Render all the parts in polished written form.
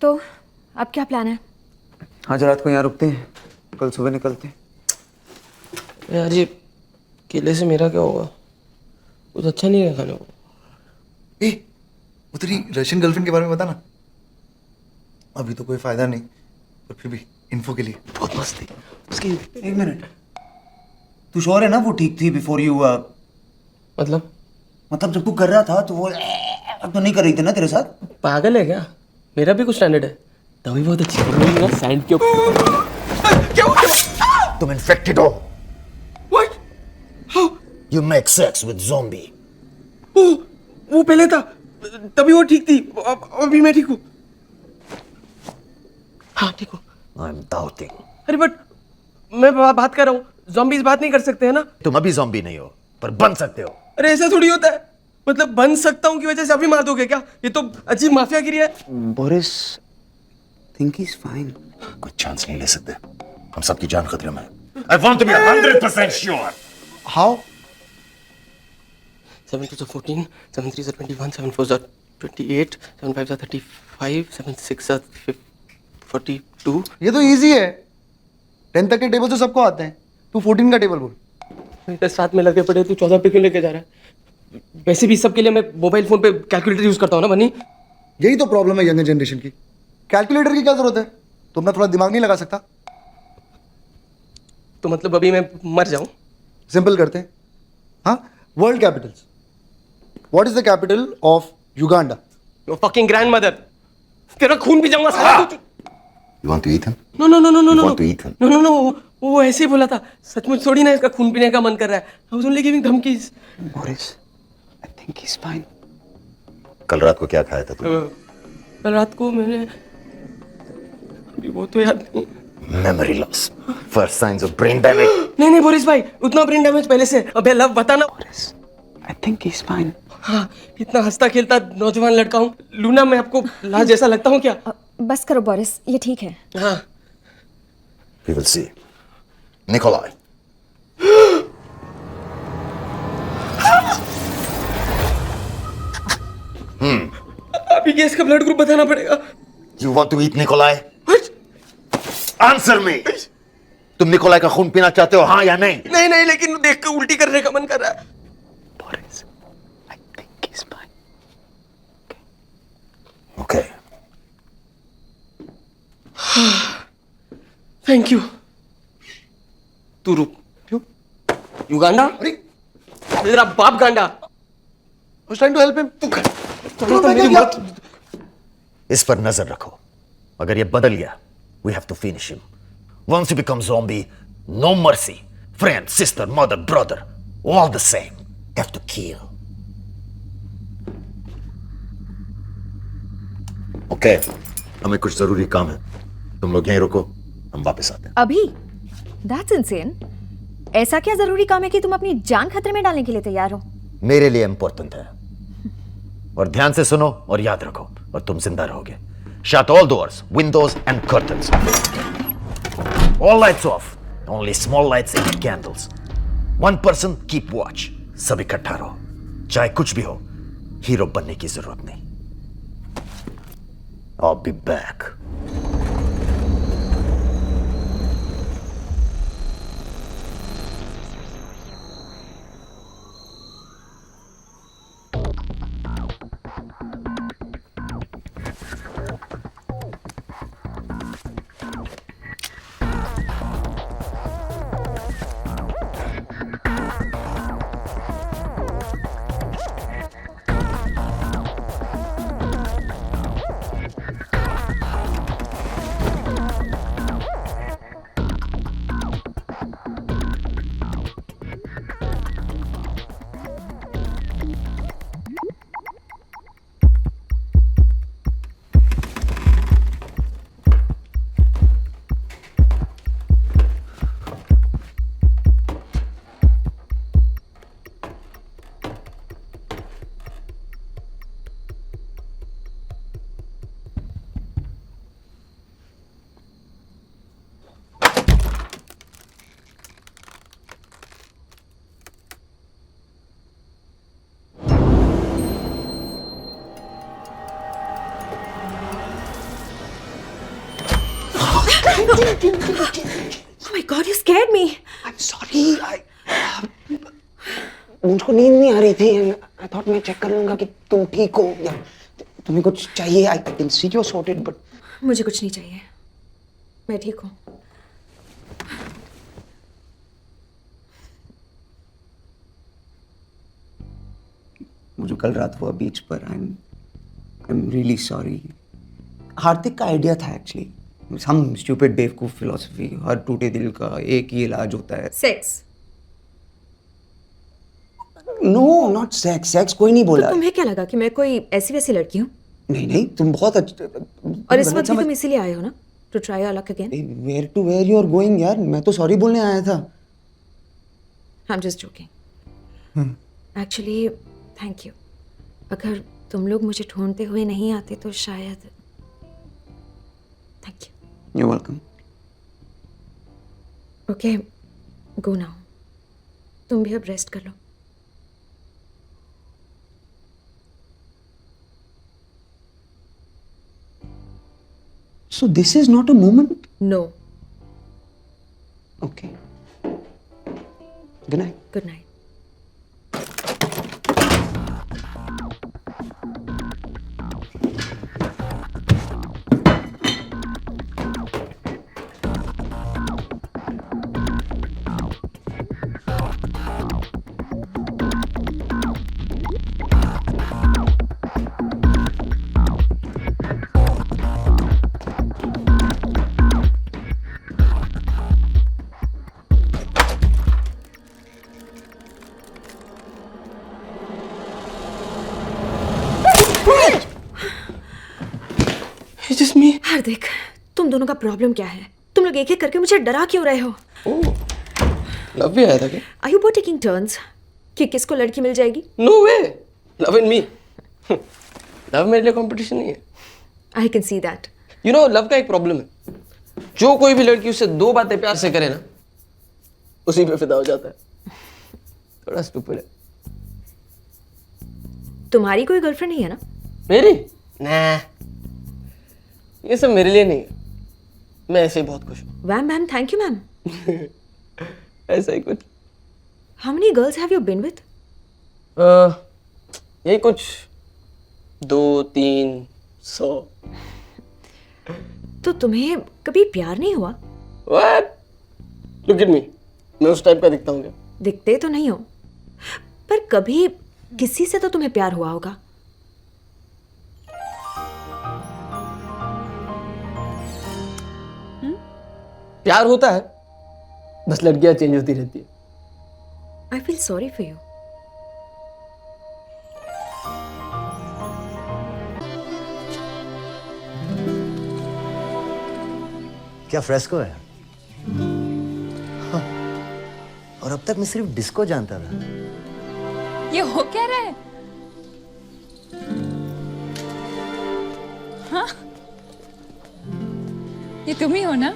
तो अब क्या प्लान है? आज रात को यहाँ रुकते हैं, कल सुबह निकलते हैं। यार ये केले से मेरा क्या होगा? कुछ अच्छा नहीं है खाने को। ए, वो तेरी रशियन गर्लफ्रेंड के बारे में बता ना। अभी तो कोई फायदा नहीं, पर फिर भी इन्फो के लिए बहुत मस्त थी उसकी। एक मिनट, तू श्योर है ना वो ठीक थी बिफोर यू? मतलब जब तू कर रहा था तो वो तो नहीं कर रही थी ना तेरे साथ? पागल है क्या? मेरा भी कुछ स्टैंडर्ड है। तभी बहुत अच्छी है ना सैंड के ऊपर। क्या तुम इन्फेक्टेड हो? What? How? You make sex with zombie. वो पहले था, तभी वो ठीक थी। अभी मैं ठीक हूँ। हाँ ठीक हूँ। I'm doubting. अरे बट मैं बात कर रहा हूँ, zombies बात नहीं कर सकते हैं ना? तुम अभी zombie नहीं हो, पर बन सकते हो। अरे ऐसा थोड़ी होता है। मतलब बन सकता हूँ की वजह से अभी मार दोगे क्या? ये तो अजीब माफियागिरी है। Boris, think he's fine. कोई चांस नहीं ले सकते, हम सबकी जान खतरे में है। I want to be 100% sure. How? 7 2 14, 7 3 21, 7 4 28, 7 5 35, 7 6 42। ये तो इजी है, 10 तक के टेबल तो सबको आते हैं। तू 14 का टेबल बोल। इधर साथ में लगे पड़े, तू 14 पे क्यों लेके जा रहा है? वैसे भी सबके लिए मैं मोबाइल फोन पे कैलकुलेटर यूज करता हूँ ना बनी। यही तो प्रॉब्लम है यंगर जनरेशन की। कैलकुलेटर की क्या जरूरत है? तुम ना थोड़ा दिमाग नहीं लगा सकता? तो मतलब अभी मैं मर जाऊं? सिंपल करते हैं। हाँ, world Capitals. What is the capital of Uganda? Your fucking grandmother. तेरा खून पी जाऊंगा साला। You want to eat him? No no no no no You no want to eat him? No no no, वो ऐसे ही बोला था। सचमुच थोड़ी ना इसका खून पीने का मन कर रहा है। I was only giving धमकीज। Boris, I think he's fine. कल रात को क्या खाया था तू? कल रात को मैंने, अभी वो तो याद नहीं। Memory loss. First signs of brain damage. नहीं बोरिस भाई, उतना ब्रेन डैमेज पहले से। अबे लव बता ना। Boris, I think he's fine. हाँ, इतना हंसता खेलता नौजवान लड़का हूँ। लूना मैं आपको लाश जैसा लगता हूँ क्या? बस करो बोरिस, ये ठीक है। हाँ। We will see. Nikolai. अभी गैस का ब्लड ग्रुप बताना पड़ेगा। You want to eat Nikolai? What? Answer me. तुम निकोलाई का खून पीना चाहते हो, हाँ या नहीं? नहीं, लेकिन देख के उल्टी करने का मन कर रहा है। Boris, I think he's fine. Okay. Thank you. तू रुक। क्यों? युगांडा? अरे, तेरा बाप गांडा। I was trying to help him. थोड़ा सा मेरी मत। इस पर नजर रखो। अगर ये बदल गया, we have to finish him. Once you become zombie, no mercy. Friend, sister, mother, brother, all the same. Have to kill. Okay. हमें कुछ जरूरी काम है। तुम लोग यहीं रुको, हम वापस आते हैं। अभी? That's insane. ऐसा क्या जरूरी काम है कि तुम अपनी जान खतरे में डालने के लिए तैयार हो? मेरे लिए इंपॉर्टेंट है। और ध्यान से सुनो और याद रखो, और तुम जिंदा रहोगे। Shut all doors, windows and curtains. All lights off. Only small lights and candles. One person keep watch. सब इकट्ठा रहो। चाहे कुछ भी हो, हीरो बनने की जरूरत नहीं। I'll be back. Oh my God, you scared me. I'm sorry. मुझको नींद नहीं आ रही थी. I thought मैं चेक कर लूंगा कि तुम ठीक हो या तुम्हें कुछ चाहिए. I can see you're sorted, but मुझे कुछ नहीं चाहिए. मैं ठीक हूँ. मुझे कल रात हुआ बीच पर. I'm really sorry. हार्दिक का आइडिया था एक्चुअली. Some stupid बेवकूफ फिलोसफी. हर टूटे दिल का एक ही इलाज होता है. Sex. No, not sex. Sex कोई नहीं बोला. तो तुम्हें क्या लगा कि मैं कोई ऐसी वैसी लड़की हूँ? नहीं नहीं, तुम बहुत और इस वक्त भी तुम इसीलिए आए हो ना? To try your luck again? Where you are going यार? मैं तो सॉरी बोलने आया था. I'm just joking. Actually, thank you. अगर तुम लोग मुझे ढूंढते हुए नहीं आते तो शायद. Thank you. You're welcome. Okay, go now. तुम भी अब रेस्ट कर लो. So this is not a moment? No. Okay. Good night. Good night. It's just me. हार्दिक, तुम दोनों का प्रॉब्लम क्या है? तुम लोग एक एक करके मुझे डरा क्यों रहे हो? लव भी आया था क्या? Are you both taking turns? कि किसको लड़की मिल जाएगी? No way. Love and me. Love मेरे लिए कंपटीशन नहीं है. I can see that. You know, love का एक प्रॉब्लम है. जो कोई भी लड़की उससे दो बातें प्यार से करे ना, उसी पे फिदा हो जाता है. थोड़ा स्टूपिड है. तुम्हारी कोई गर्लफ्रेंड नहीं है ना? मेरी? nah. ये सब मेरे लिए नहीं है. मैं ऐसे ही बहुत खुश हूँ. Wham ma'am, thank you ma'am. ऐसा ही कुछ. How many girls have you been with? यही कुछ 200-300. तो तुम्हें कभी प्यार नहीं हुआ? What? Look at me. मैं उस टाइप का दिखता हूँ क्या? दिखते तो नहीं हो, पर कभी किसी से तो तुम्हें प्यार हुआ होगा. प्यार होता है, बस लड़कियां चेंज होती रहती है. I feel sorry for you. क्या फ्रेस्को है? हाँ। और अब तक मैं सिर्फ डिस्को जानता था. ये हो क्या रहा है? हाँ? ये तुम ही हो ना?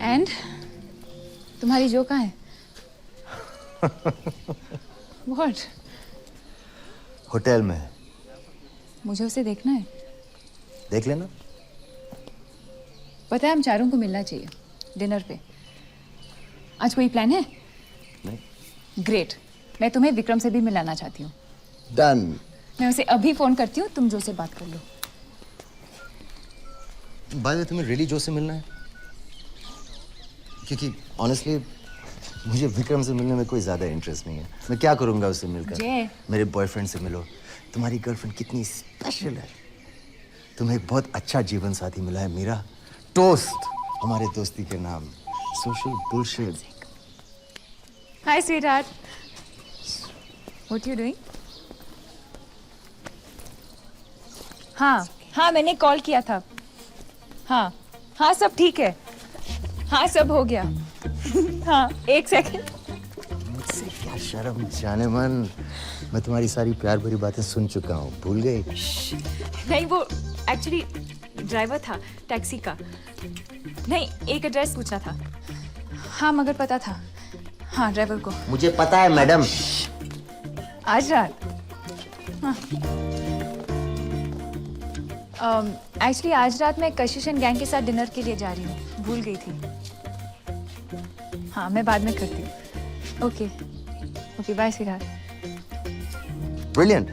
एंड तुम्हारी जो कहाँ है? What? होटल में है. मुझे उसे देखना है. देख लेना. पता है हम चारों को मिलना चाहिए डिनर पे. आज कोई प्लान है? नहीं. ग्रेट. मैं तुम्हें विक्रम से भी मिलाना चाहती हूँ. डन. मैं उसे अभी फोन करती हूँ, तुम जो से बात कर लो. बाय द वे, तुम्हें रियली जो से मिलना है? क्योंकि ऑनेस्टली मुझे विक्रम से मिलने में कोई ज़्यादा इंटरेस्ट नहीं है. मैं क्या करूँगा उससे मिलकर? जय. मेरे बॉयफ्रेंड से मिलो. तुम्हारी गर्लफ्रेंड कितनी स्पेशल है. तुम्हें बहुत अच्छा जीवन साथी मिला है मीरा. टोस्ट हमारे दोस्ती के नाम. Social bullshit. Hi sweetheart. What you doing? हाँ मैंने कॉल किया था. हाँ सब ठीक है. हाँ सब हो गया. हाँ एक सेकंड. मुझसे क्या शर्म जाने मन. मैं तुम्हारी सारी प्यार भरी बातें सुन चुका हूँ. भूल गई? नहीं वो एक्चुअली ड्राइवर था टैक्सी का। नहीं, एक एड्रेस पूछना था। हाँ मगर पता था। हाँ ड्राइवर को। मुझे पता है मैडम। आज रात। एक्चुअली आज रात मैं कशिश एंड गैंग के साथ डिनर के लिए जा रही हूँ, भूल गई थी। हाँ मैं बाद में करती हूँ। Okay okay bye Siraj. Brilliant.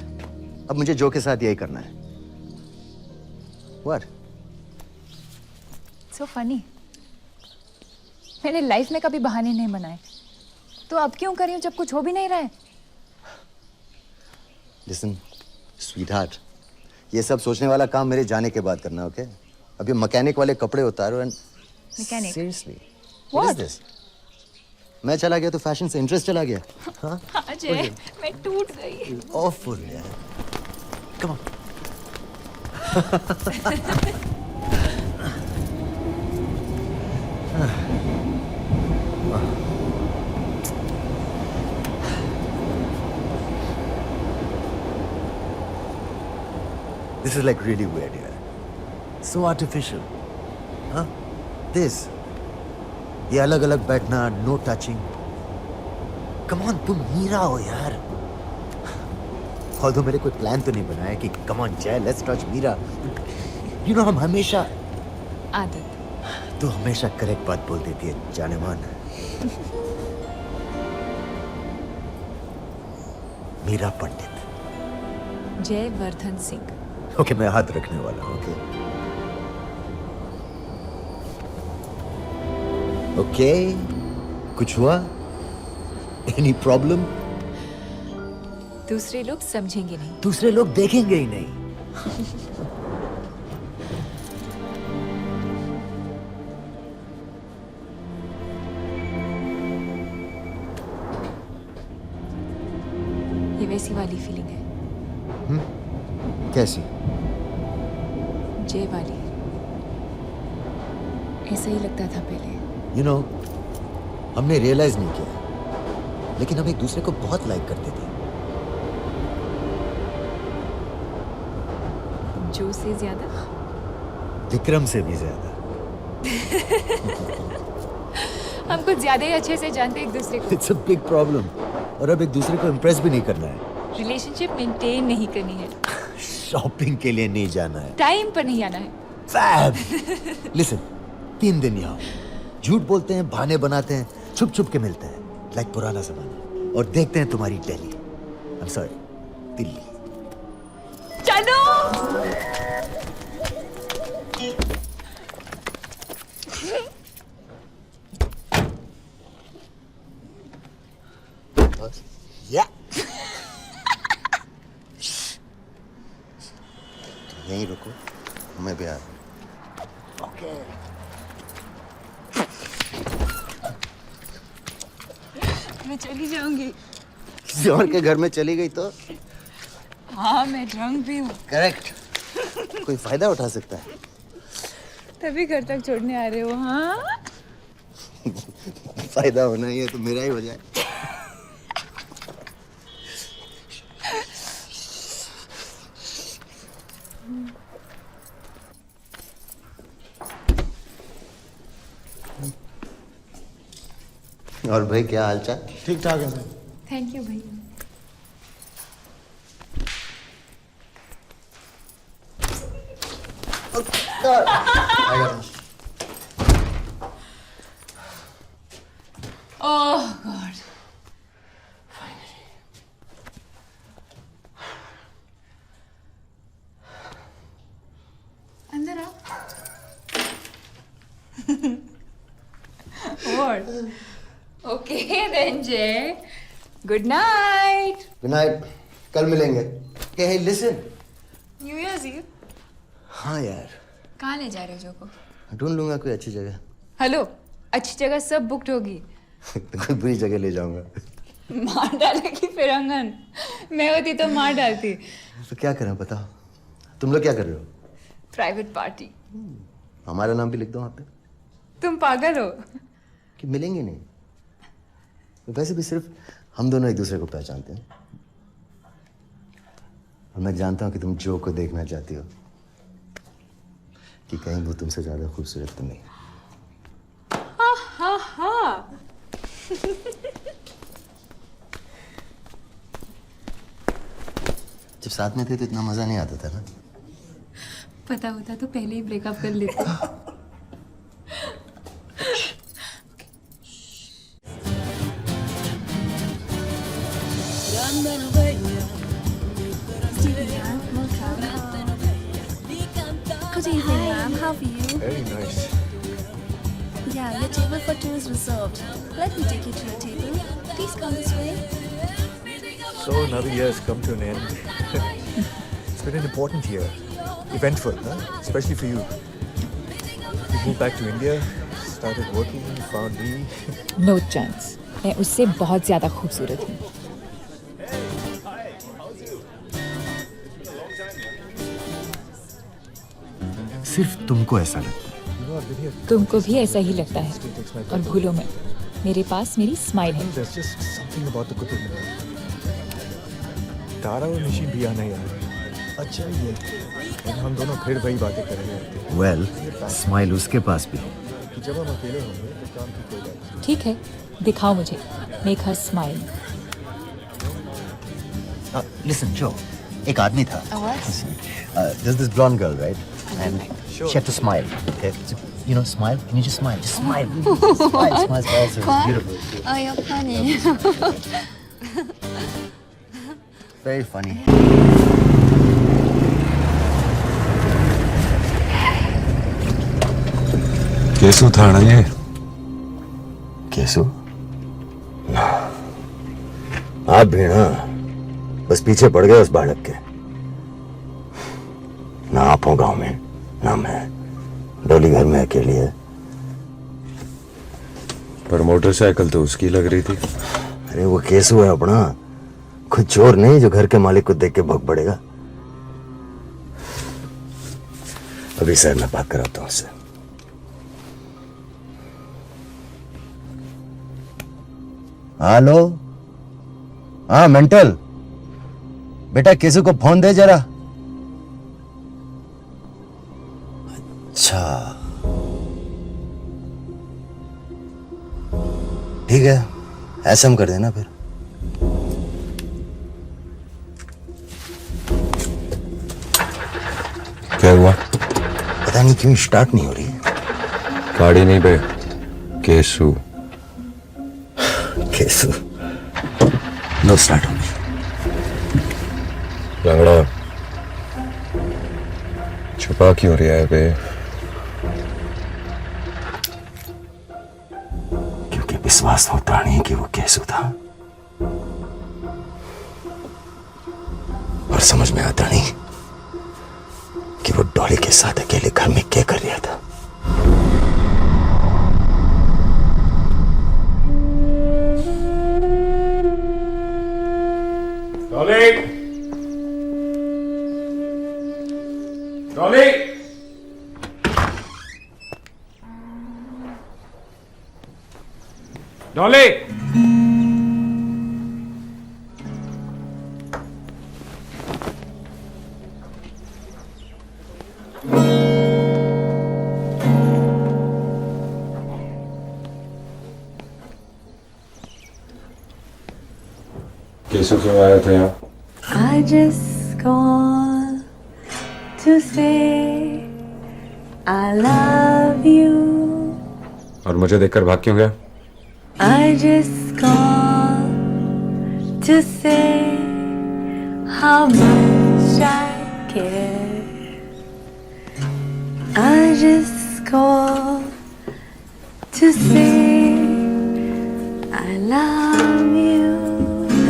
अब मुझे जो के साथ यही करना है। What? So funny. मैंने लाइफ में कभी बहाने नहीं बनाए, तो अब क्यों कर रही हूँ जब कुछ हो भी नहीं रहा है। Listen, sweetheart, ये सब सोचने वाला काम मेरे जाने के बाद करना, ओके? अब ये मैकेनिक वाले कपड़े उतारो and mechanic? Seriously What? Is this? मैं चला गया तो फैशन से इंटरेस्ट चला गया। हाँ? अजय मैं टूट गई। Awful यार। Come on. This is like really weird, yaar. So artificial. Huh? This. ये अलग अलग बैठना, no touching. Come on, तुम मीरा हो यार. Although मेरे कोई प्लान तो नहीं बनाया कि come on जय, let's touch Meera. You know हम हमेशा आदत। तू हमेशा करेक्ट बात बोल देती है जाने मान। मीरा पंडित। जयवर्धन सिंह। ओके मैं हाथ रखने वाला हूँ। ओके ओके कुछ हुआ? Any problem? दूसरे लोग समझेंगे नहीं। दूसरे लोग देखेंगे ही नहीं। ये वैसी वाली फीलिंग है, कैसी? जय वाली। ऐसा ही लगता था पहले। यू नो हमने रियलाइज नहीं किया, लेकिन हम एक दूसरे को बहुत लाइक करते थे। जो से ज्यादा, विक्रम से भी ज्यादा। हम कुछ ज्यादा ही अच्छे से जानते एक दूसरे को। It's a big problem. और अब एक दूसरे को इम्प्रेस भी नहीं करना है। रिलेशनशिप मेंटेन नहीं करनी है, शॉपिंग के लिए नहीं जाना है, टाइम पर नहीं आना है। फैब। लिसन, 3 दिन यहाँ झूठ बोलते हैं, बहाने बनाते हैं, छुप छुप के मिलते हैं लाइक पुराना जमाना, और देखते हैं तुम्हारी Delhi, I am sorry, Delhi. चलो या यहीं रुको, मैं भी आ रहा हूँ। ओके। मैं चली जाऊंगी। किसी और के घर में चली गई तो? हाँ मैं ड्रंक भी हूँ। करेक्ट। कोई फायदा उठा सकता है। तभी घर तक छोड़ने आ रहे हो? हाँ फायदा होना ही है तो मेरा ही हो जाए। और भाई क्या हालचाल? ठीक ठाक है सर। थैंक यू भैया। Oh God. अंदर आओ। और okay then Jay, good night. Good night, कल मिलेंगे। Hey listen. New Year's Eve. हाँ यार, कहाँ ले जा रहे हो जो को? ढूंढ लूंगा कोई अच्छी जगह। हेलो, अच्छी जगह सब बुक्ड होगी। तो कोई बुरी जगह ले जाऊंगा। मार डालेगी फिर अंगन। मैं होती तो मार डालती। तो क्या करें बताओ? तुम लोग क्या कर रहे हो? Private party. हमारा नाम भी लिख दो वहाँ पे। तुम पागल हो? कि मिलेंगे नहीं। वैसे भी सिर्फ हम दोनों एक दूसरे को पहचानते हैं, और मैं जानता हूँ कि तुम जो को देखना चाहती हो। कि कहीं वो तुमसे ज्यादा खूबसूरत तो नहीं। जब साथ में थे तो इतना मजा नहीं आता था ना। पता होता तो पहले ही ब्रेकअप कर लेते। Good evening, ma'am. How are you? Very nice. Yeah, your table for two is reserved. Let me take you to your table. Please come this way. So another year has come to an end. It's been an important year. Eventful, huh? Especially for you. You moved back to India, started working, found me. No chance, मैं उससे बहुत ज्यादा खूबसूरत हूँ। सिर्फ तुमको ऐसा लगता है। You know, I've been here. तुमको भी ऐसा ही लगता है। और भूलो मत, मेरे पास मेरी स्माइल है। There's just something about the Qutub Minar. तारा और निशी भी आना यार। अच्छा ये। और हम दोनों फिर वही बातें करेंगे। वेल, स्माइल उसके पास भी है। कि जब हम अकेले होंगे तो काम की कोई बात नहीं। ठीक है, दिखाओ मुझे। Make her smile. लिसन जो, एक आदमी था। There's this blonde girl, right? And she had to smile. Okay, so, you know, smile. Can you just smile? Just smile. Smile, smile, smile. So it's beautiful. Oh, you're funny. Very funny. केसु था ना ये? केसु? आप भी ना बस पीछे पड़ गए उस बालक के। ना आप हो गांव में, ना मैं। डोली घर में अकेली है। पर मोटरसाइकिल तो उसकी लग रही थी। अरे वो केसु है अपना, खुद चोर नहीं जो घर के मालिक को देख के भग पड़ेगा। अभी सर मैं बात कराता हूँ उससे। हेलो, हाँ मेंटल, बेटा केसु को फोन दे जरा। अच्छा ठीक है, ऐसा हम कर देना फिर। क्या हुआ? पता नहीं क्यों स्टार्ट नहीं हो रही है। गाड़ी नहीं पे, केसु। केसु नो स्टार्ट होगी। लंगड़ा छुपा क्यों रहा है बे? क्योंकि विश्वास होता नहीं कि वो केसु था, और समझ में आता नहीं कि वो डॉली के साथ अकेले घर में क्या कर रहा था। डॉली! डॉली! डॉली! केसु क्यों आया था यहाँ? I just call to say I love you. और मुझे देखकर भाग क्यों गया? I just call to say how much I care. I just call to say I love you,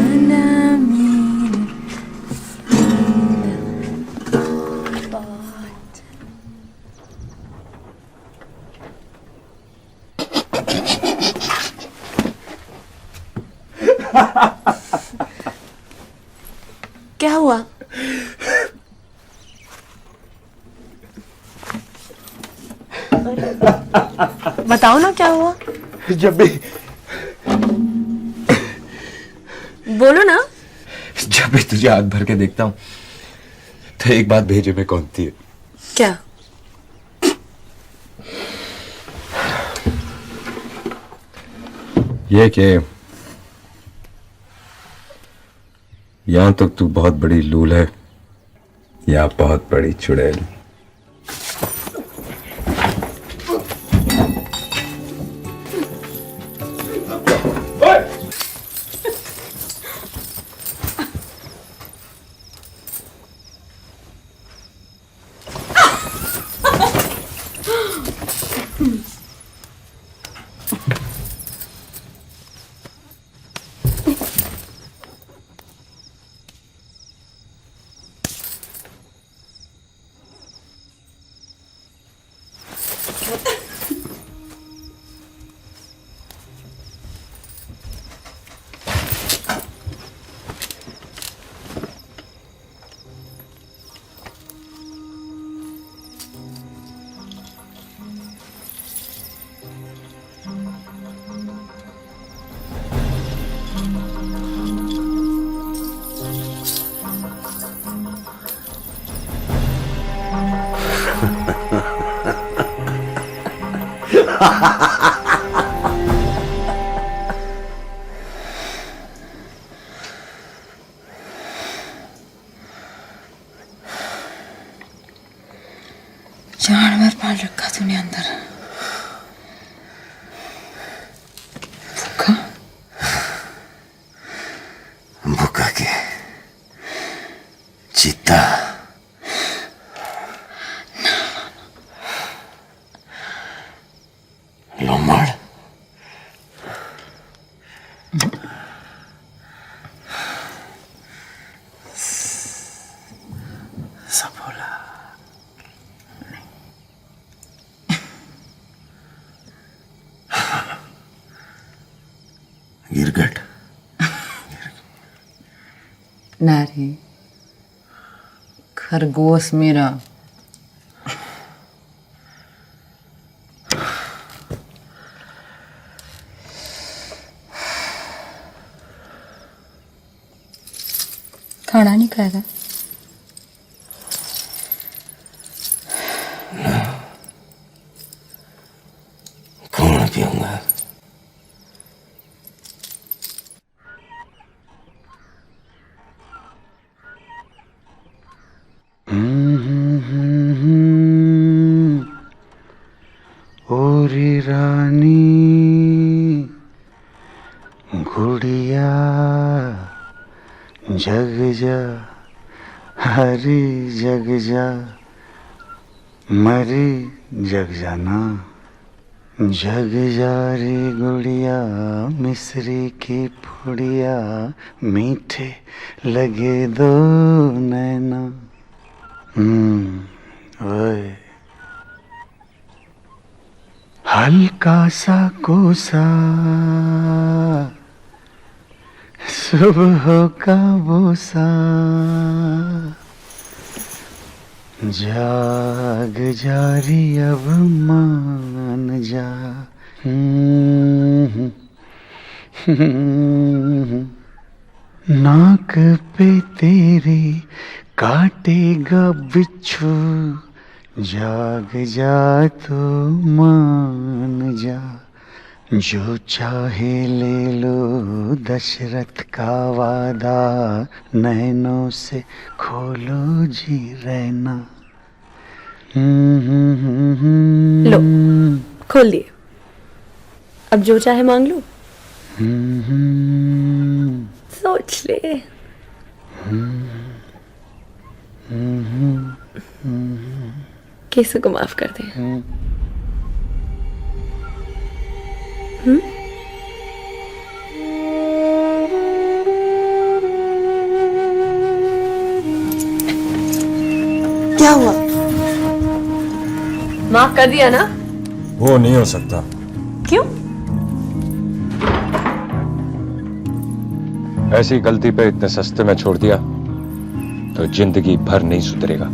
and I mean it. But क्या हुआ? बताओ ना क्या हुआ? जब भी बोलो ना। जब भी तुझे आग भर के देखता हूँ तो एक बात भेजे में कौनती है। क्या? ये कि यहां तक तू बहुत बड़ी लूल है या बहुत बड़ी चुड़ैल। जानवर पाल रखा तूने अंदर। भूखा भूखा के चीता। लोमड़। सफोला। गिरगट। नारी खरगोश मेरा। खाना नहीं खाएगा? खाना पीऊंगा। ओरी रानी गुड़िया जग जा हरी जग जा मरी जग जाना जग जा रे गुड़िया मिस्री की फुड़िया मीठे लगे दो नैना। ओए हल्का सा कोसा सुबह का बोसा जाग जारी अब मान जा। नाक पे तेरे काटेगा बिच्छू जाग जा तो मान जा। जो चाहे ले लो दशरथ का वादा नैनों से खोलो जी रहना। लो खोल दिए। अब जो चाहे मांग लो। सोच ले। किसी को माफ कर दे। क्या हुआ? माफ कर दिया ना? वो नहीं हो सकता। क्यों? ऐसी गलती पे इतने सस्ते में छोड़ दिया तो जिंदगी भर नहीं सुधरेगा।